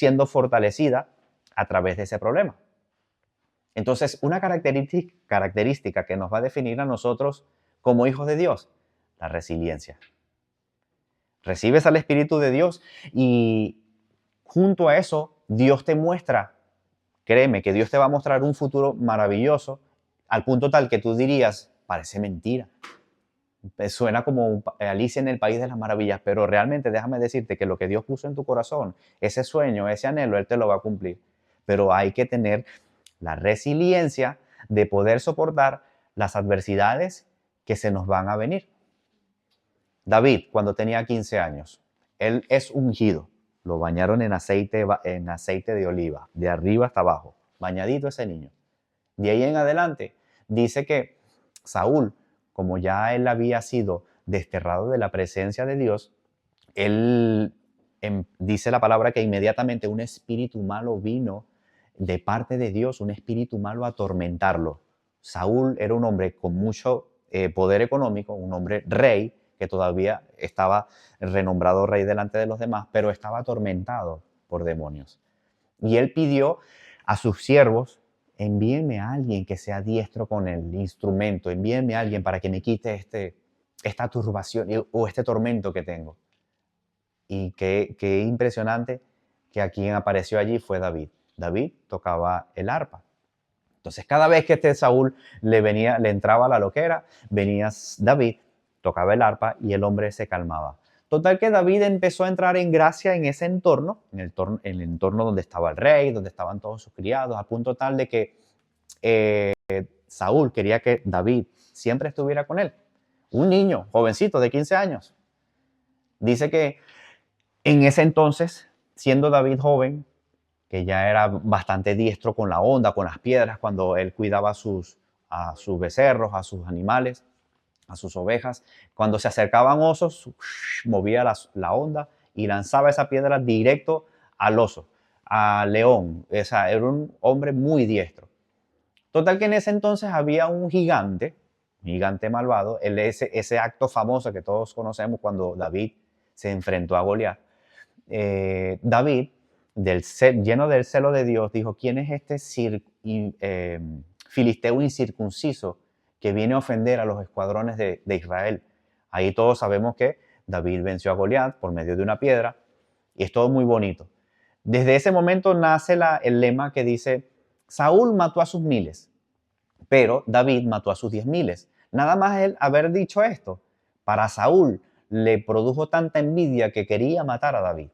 siendo fortalecida a través de ese problema. Entonces, una característica que nos va a definir a nosotros como hijos de Dios, la resiliencia. Recibes al Espíritu de Dios y junto a eso, Dios te muestra, créeme que Dios te va a mostrar un futuro maravilloso al punto tal que tú dirías, parece mentira. Suena como Alicia en el País de las Maravillas, pero realmente déjame decirte que lo que Dios puso en tu corazón, ese sueño, ese anhelo, Él te lo va a cumplir. Pero hay que tener la resiliencia de poder soportar las adversidades que se nos van a venir. David, cuando tenía 15 años, él es ungido. Lo bañaron en aceite de oliva, de arriba hasta abajo, bañadito ese niño. De ahí en adelante, dice que Saúl, como ya él había sido desterrado de la presencia de Dios, él dice la palabra que inmediatamente un espíritu malo vino de parte de Dios, un espíritu malo a atormentarlo. Saúl era un hombre con mucho poder económico, un hombre rey, que todavía estaba renombrado rey delante de los demás, pero estaba atormentado por demonios. Y él pidió a sus siervos, envíenme a alguien que sea diestro con el instrumento, envíenme a alguien para que me quite esta turbación o este tormento que tengo. Y qué impresionante que a quien apareció allí fue David. David tocaba el arpa. Entonces, cada vez que Saúl le entraba la loquera, venía David, tocaba el arpa y el hombre se calmaba. Total que David empezó a entrar en gracia en ese entorno, en el entorno donde estaba el rey, donde estaban todos sus criados, a punto tal de que Saúl quería que David siempre estuviera con él. Un niño, jovencito de 15 años. Dice que en ese entonces, siendo David joven, que ya era bastante diestro con la onda, con las piedras, cuando él cuidaba a sus becerros, a sus animales, a sus ovejas. Cuando se acercaban osos, movía la onda y lanzaba esa piedra directo al oso, al león. Era un hombre muy diestro. Total que en ese entonces había un gigante malvado, ese acto famoso que todos conocemos cuando David se enfrentó a Goliat. David, lleno del celo de Dios, dijo, ¿quién es este filisteo incircunciso que viene a ofender a los escuadrones de Israel? Ahí todos sabemos que David venció a Goliat por medio de una piedra y es todo muy bonito. Desde ese momento nace el lema que dice, Saúl mató a sus miles, pero David mató a sus 10,000. Nada más él haber dicho esto, para Saúl le produjo tanta envidia que quería matar a David.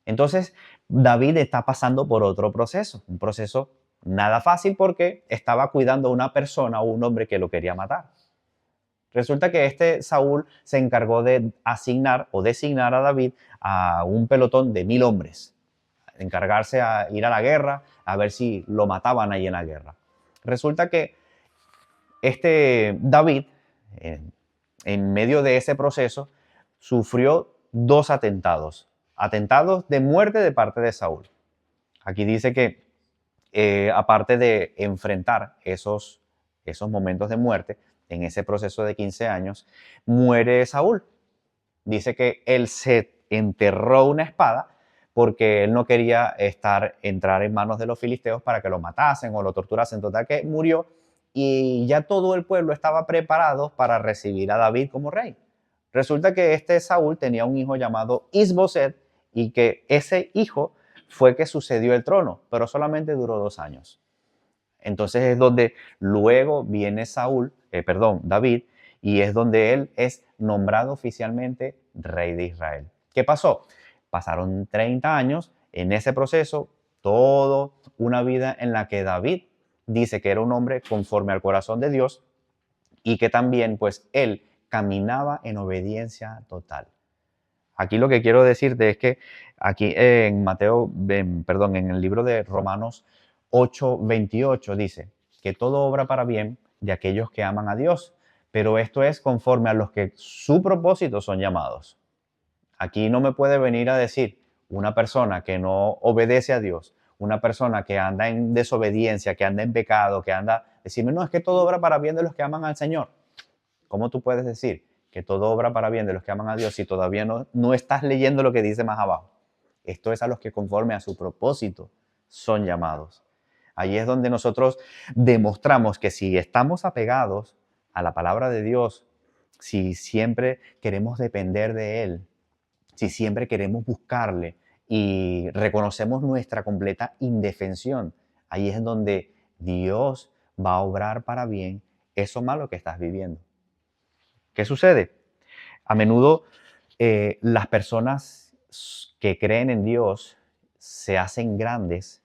Entonces, David está pasando por otro proceso, un proceso nada fácil porque estaba cuidando a una persona o un hombre que lo quería matar. Resulta que este Saúl se encargó de asignar o designar a David a un pelotón de 1,000 hombres, encargarse a ir a la guerra, a ver si lo mataban ahí en la guerra. Resulta que este David, en medio de ese proceso, sufrió 2 atentados de muerte de parte de Saúl. Aquí dice que aparte de enfrentar esos momentos de muerte, en ese proceso de 15 años, muere Saúl. Dice que él se enterró una espada porque él no quería entrar en manos de los filisteos para que lo matasen o lo torturasen. Total que murió y ya todo el pueblo estaba preparado para recibir a David como rey. Resulta que este Saúl tenía un hijo llamado Isboset y que ese hijo fue que sucedió el trono, pero solamente duró 2 años. Entonces es donde luego viene David, y es donde él es nombrado oficialmente rey de Israel. ¿Qué pasó? Pasaron 30 años en ese proceso, toda una vida en la que David dice que era un hombre conforme al corazón de Dios y que también pues él caminaba en obediencia total. Aquí lo que quiero decirte es que aquí en en el libro de Romanos 8:28 dice que todo obra para bien de aquellos que aman a Dios, pero esto es conforme a los que su propósito son llamados. Aquí no me puede venir a decir una persona que no obedece a Dios, una persona que anda en desobediencia, que anda en pecado, decirme, no, es que todo obra para bien de los que aman al Señor. ¿Cómo tú puedes decir que todo obra para bien de los que aman a Dios si todavía no estás leyendo lo que dice más abajo? Esto es a los que conforme a su propósito son llamados. Ahí es donde nosotros demostramos que si estamos apegados a la palabra de Dios, si siempre queremos depender de Él, si siempre queremos buscarle y reconocemos nuestra completa indefensión, ahí es donde Dios va a obrar para bien eso malo que estás viviendo. ¿Qué sucede? A menudo las personas que creen en Dios se hacen grandes.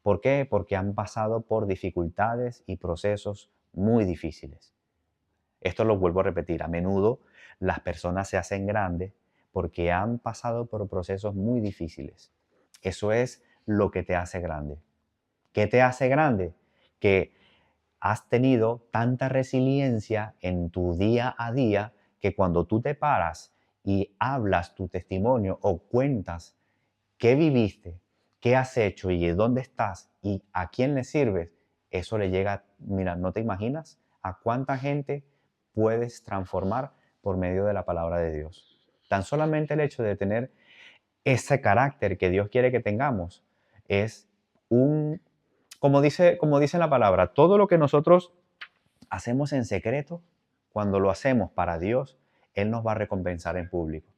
¿Por qué? Porque han pasado por dificultades y procesos muy difíciles. Esto lo vuelvo a repetir. A menudo las personas se hacen grandes porque han pasado por procesos muy difíciles. Eso es lo que te hace grande. ¿Qué te hace grande? Que has tenido tanta resiliencia en tu día a día que cuando tú te paras y hablas tu testimonio o cuentas qué viviste, qué has hecho y dónde estás y a quién le sirves, eso le llega, mira, no te imaginas a cuánta gente puedes transformar por medio de la palabra de Dios. Tan solamente el hecho de tener ese carácter que Dios quiere que tengamos es un, como dice la palabra, todo lo que nosotros hacemos en secreto, cuando lo hacemos para Dios, Él nos va a recompensar en público.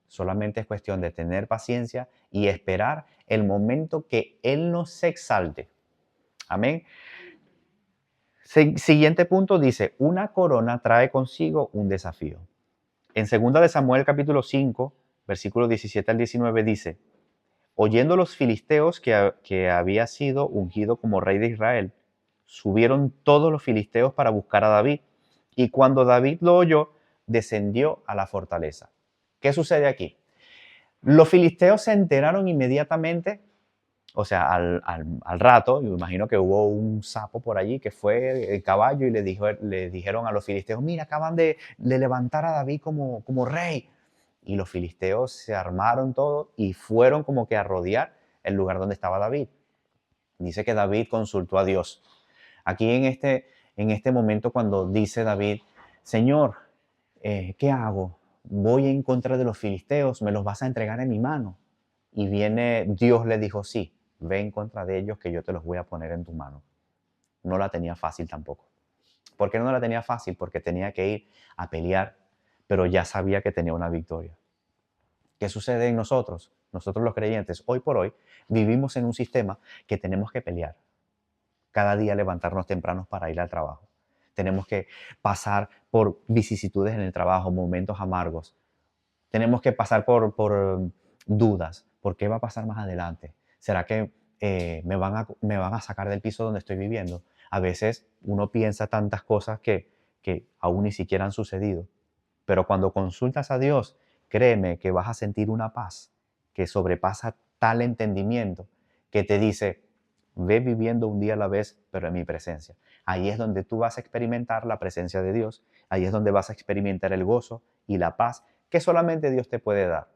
Solamente es cuestión de tener paciencia y esperar el momento que Él nos exalte. Amén. Siguiente punto dice, una corona trae consigo un desafío. En 2 de Samuel capítulo 5, versículos 17 al 19 dice, oyendo los filisteos que había sido ungido como rey de Israel, subieron todos los filisteos para buscar a David. Y cuando David lo oyó, descendió a la fortaleza. ¿Qué sucede aquí? Los filisteos se enteraron inmediatamente, o sea, al rato, yo imagino que hubo un sapo por allí que fue el caballo y le dijeron a los filisteos, mira, acaban de levantar a David como rey. Y los filisteos se armaron todo y fueron como que a rodear el lugar donde estaba David. Dice que David consultó a Dios. Aquí en este momento cuando dice David, Señor, ¿qué hago? Voy en contra de los filisteos, me los vas a entregar en mi mano. Y viene, Dios le dijo, sí, ve en contra de ellos que yo te los voy a poner en tu mano. No la tenía fácil tampoco. ¿Por qué no la tenía fácil? Porque tenía que ir a pelear, pero ya sabía que tenía una victoria. ¿Qué sucede en nosotros? Nosotros los creyentes, hoy por hoy, vivimos en un sistema que tenemos que pelear. Cada día levantarnos tempranos para ir al trabajo. Tenemos que pasar por vicisitudes en el trabajo, momentos amargos. Tenemos que pasar por dudas. ¿Por qué va a pasar más adelante? ¿Será que me van a sacar del piso donde estoy viviendo? A veces uno piensa tantas cosas que aún ni siquiera han sucedido. Pero cuando consultas a Dios, créeme que vas a sentir una paz que sobrepasa tal entendimiento que te dice, ve viviendo un día a la vez, pero en mi presencia. Ahí es donde tú vas a experimentar la presencia de Dios. Ahí es donde vas a experimentar el gozo y la paz que solamente Dios te puede dar.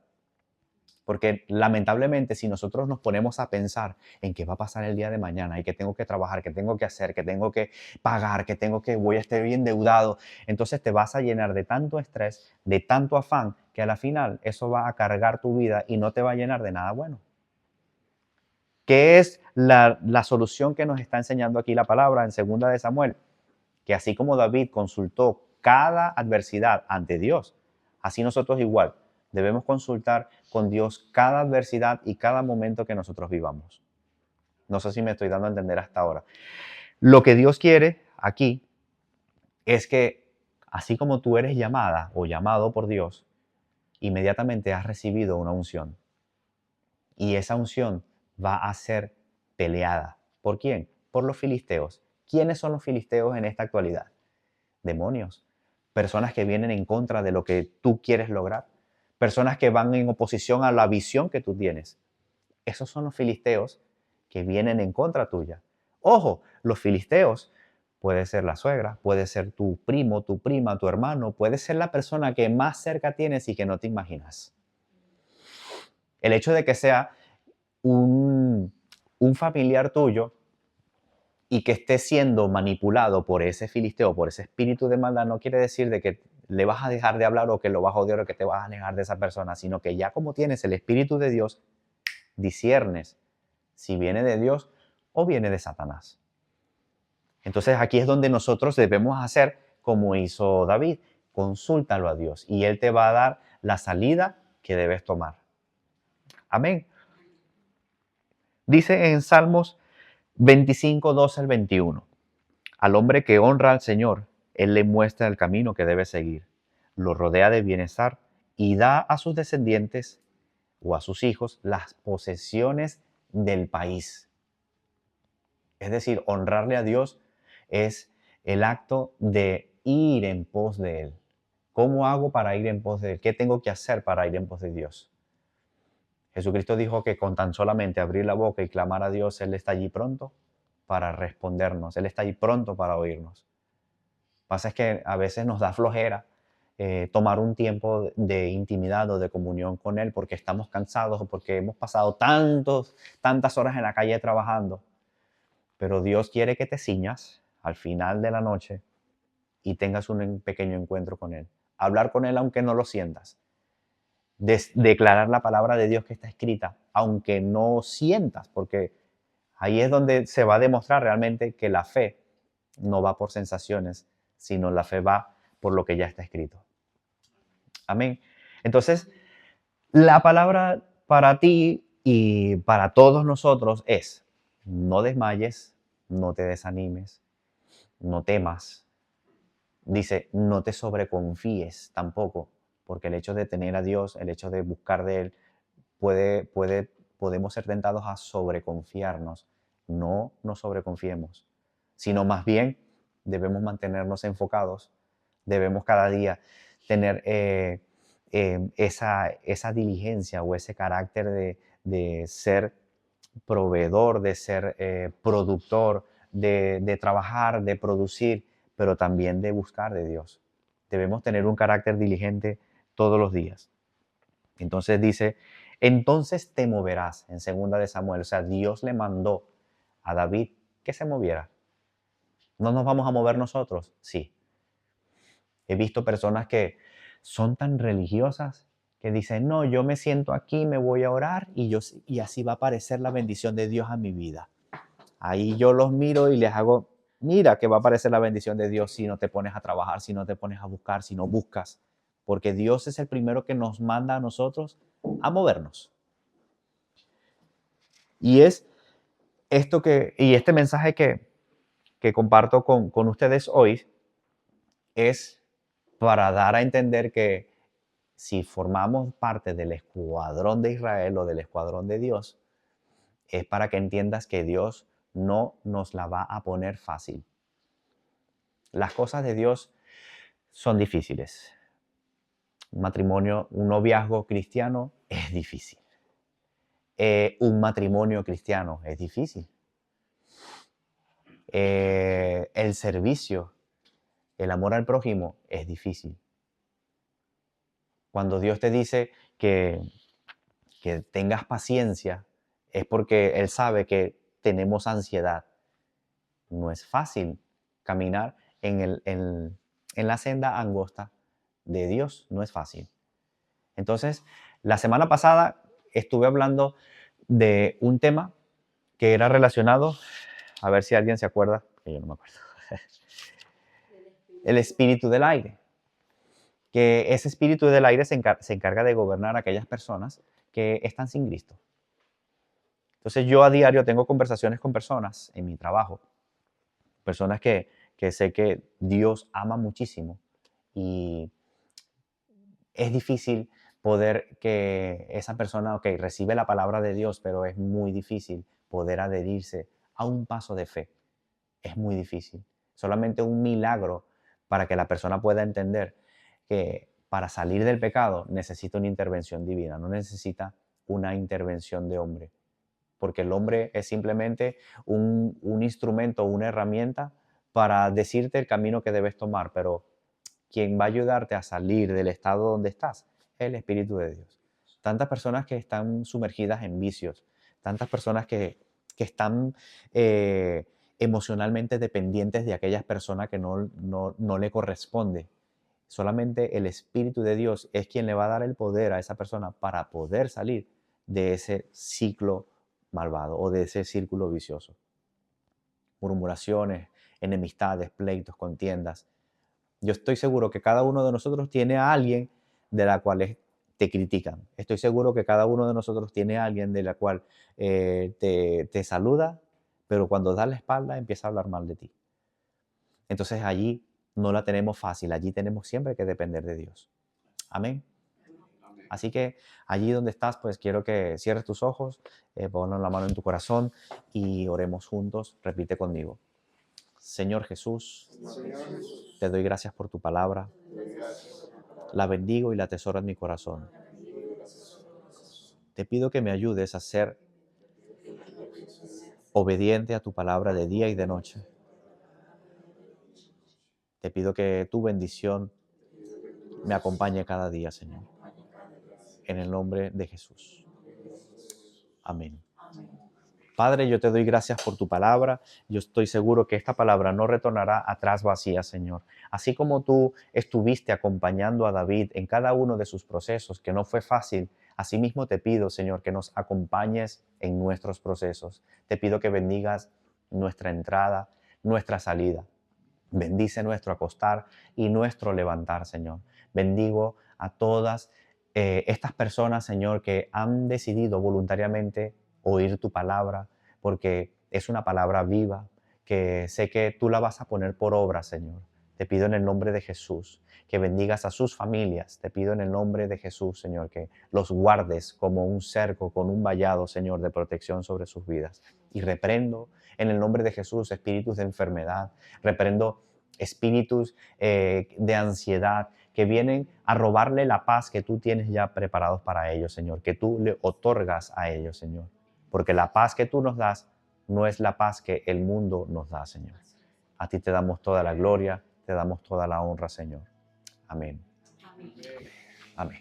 Porque lamentablemente si nosotros nos ponemos a pensar en qué va a pasar el día de mañana y que tengo que trabajar, que tengo que hacer, que tengo que pagar, voy a estar bien endeudado, entonces te vas a llenar de tanto estrés, de tanto afán, que a la final eso va a cargar tu vida y no te va a llenar de nada bueno. ¿Qué es la solución que nos está enseñando aquí la palabra en 2 de Samuel? Que así como David consultó cada adversidad ante Dios, así nosotros igual debemos consultar con Dios cada adversidad y cada momento que nosotros vivamos. No sé si me estoy dando a entender hasta ahora. Lo que Dios quiere aquí es que así como tú eres llamada o llamado por Dios, inmediatamente has recibido una unción. Y esa unción va a ser peleada. ¿Por quién? Por los filisteos. ¿Quiénes son los filisteos en esta actualidad? Demonios. Personas que vienen en contra de lo que tú quieres lograr. Personas que van en oposición a la visión que tú tienes. Esos son los filisteos que vienen en contra tuya. Ojo, los filisteos puede ser la suegra, puede ser tu primo, tu prima, tu hermano, puede ser la persona que más cerca tienes y que no te imaginas. El hecho de que sea un familiar tuyo y que esté siendo manipulado por ese filisteo, por ese espíritu de maldad, no quiere decir de que le vas a dejar de hablar o que lo vas a odiar o que te vas a alejar de esa persona, sino que ya como tienes el Espíritu de Dios, disiernes si viene de Dios o viene de Satanás. Entonces aquí es donde nosotros debemos hacer como hizo David. Consúltalo a Dios y Él te va a dar la salida que debes tomar. Amén. Dice en Salmos 25, 12 al 21. Al hombre que honra al Señor, Él le muestra el camino que debe seguir. Lo rodea de bienestar y da a sus descendientes o a sus hijos las posesiones del país. Es decir, honrarle a Dios es el acto de ir en pos de Él. ¿Cómo hago para ir en pos de Él? ¿Qué tengo que hacer para ir en pos de Dios? Jesucristo dijo que con tan solamente abrir la boca y clamar a Dios, Él está allí pronto para respondernos. Él está allí pronto para oírnos. Pasa es que a veces nos da flojera tomar un tiempo de intimidad o de comunión con Él porque estamos cansados o porque hemos pasado tantas horas en la calle trabajando. Pero Dios quiere que te ciñas al final de la noche y tengas un pequeño encuentro con Él. Hablar con Él aunque no lo sientas. Declarar la palabra de Dios que está escrita, aunque no sientas, porque ahí es donde se va a demostrar realmente que la fe no va por sensaciones, sino la fe va por lo que ya está escrito. Amén. Entonces, la palabra para ti y para todos nosotros es: no desmayes, no te desanimes, no temas. Dice, no te sobreconfíes tampoco, porque el hecho de tener a Dios, el hecho de buscar de Él, podemos ser tentados a sobreconfiarnos. No nos sobreconfiemos, sino más bien debemos mantenernos enfocados, debemos cada día tener esa diligencia o ese carácter de ser proveedor, de ser productor, de trabajar, de producir, pero también de buscar de Dios. Debemos tener un carácter diligente todos los días. Entonces dice, entonces te moverás, en segunda de Samuel. O sea, Dios le mandó a David que se moviera. ¿No nos vamos a mover nosotros? Sí. He visto personas que son tan religiosas que dicen, no, yo me siento aquí, me voy a orar y así va a aparecer la bendición de Dios a mi vida. Ahí yo los miro y les hago, mira que va a aparecer la bendición de Dios si no te pones a trabajar, si no te pones a buscar, si no buscas. Porque Dios es el primero que nos manda a nosotros a movernos. Y es este mensaje que comparto con ustedes hoy es para dar a entender que si formamos parte del escuadrón de Israel o del escuadrón de Dios, es para que entiendas que Dios no nos la va a poner fácil. Las cosas de Dios son difíciles. Un matrimonio, un noviazgo cristiano es difícil. Un matrimonio cristiano es difícil. El servicio, el amor al prójimo es difícil. Cuando Dios te dice que tengas paciencia, es porque Él sabe que tenemos ansiedad. No es fácil caminar en la senda angosta de Dios, no es fácil. Entonces, la semana pasada estuve hablando de un tema que era relacionado, a ver si alguien se acuerda, que yo no me acuerdo, el espíritu del aire. Que ese espíritu del aire se encarga de gobernar a aquellas personas que están sin Cristo. Entonces yo a diario tengo conversaciones con personas en mi trabajo, personas que sé que Dios ama muchísimo y es difícil poder que esa persona, ok, recibe la palabra de Dios, pero es muy difícil poder adherirse a un paso de fe. Es muy difícil. Solamente un milagro para que la persona pueda entender que para salir del pecado necesita una intervención divina, no necesita una intervención de hombre. Porque el hombre es simplemente un instrumento, una herramienta para decirte el camino que debes tomar, pero quien va a ayudarte a salir del estado donde estás es el Espíritu de Dios. Tantas personas que están sumergidas en vicios, tantas personas que están emocionalmente dependientes de aquellas personas que no le corresponde. Solamente el Espíritu de Dios es quien le va a dar el poder a esa persona para poder salir de ese ciclo malvado o de ese círculo vicioso. Murmuraciones, enemistades, pleitos, contiendas. Yo estoy seguro que cada uno de nosotros tiene a alguien de la cual te critican. Estoy seguro que cada uno de nosotros tiene a alguien de la cual te saluda, pero cuando da la espalda empieza a hablar mal de ti. Entonces allí no la tenemos fácil, allí tenemos siempre que depender de Dios. Amén. Así que allí donde estás, pues quiero que cierres tus ojos, pon la mano en tu corazón y oremos juntos. Repite conmigo. Señor Jesús, te doy gracias por tu palabra. La bendigo y la atesoro en mi corazón. Te pido que me ayudes a ser obediente a tu palabra de día y de noche. Te pido que tu bendición me acompañe cada día, Señor. En el nombre de Jesús. Amén. Padre, yo te doy gracias por tu palabra. Yo estoy seguro que esta palabra no retornará atrás vacía, Señor. Así como tú estuviste acompañando a David en cada uno de sus procesos, que no fue fácil, asimismo te pido, Señor, que nos acompañes en nuestros procesos. Te pido que bendigas nuestra entrada, nuestra salida. Bendice nuestro acostar y nuestro levantar, Señor. Bendigo a todas estas personas, Señor, que han decidido voluntariamente oír tu palabra, porque es una palabra viva, que sé que tú la vas a poner por obra, Señor. Te pido en el nombre de Jesús que bendigas a sus familias. Te pido en el nombre de Jesús, Señor, que los guardes como un cerco, con un vallado, Señor, de protección sobre sus vidas. Y reprendo en el nombre de Jesús espíritus de enfermedad. Reprendo espíritus de ansiedad que vienen a robarle la paz que tú tienes ya preparados para ellos, Señor, que tú le otorgas a ellos, Señor. Porque la paz que tú nos das no es la paz que el mundo nos da, Señor. A ti te damos toda la gloria, te damos toda la honra, Señor. Amén. Amén. Amén.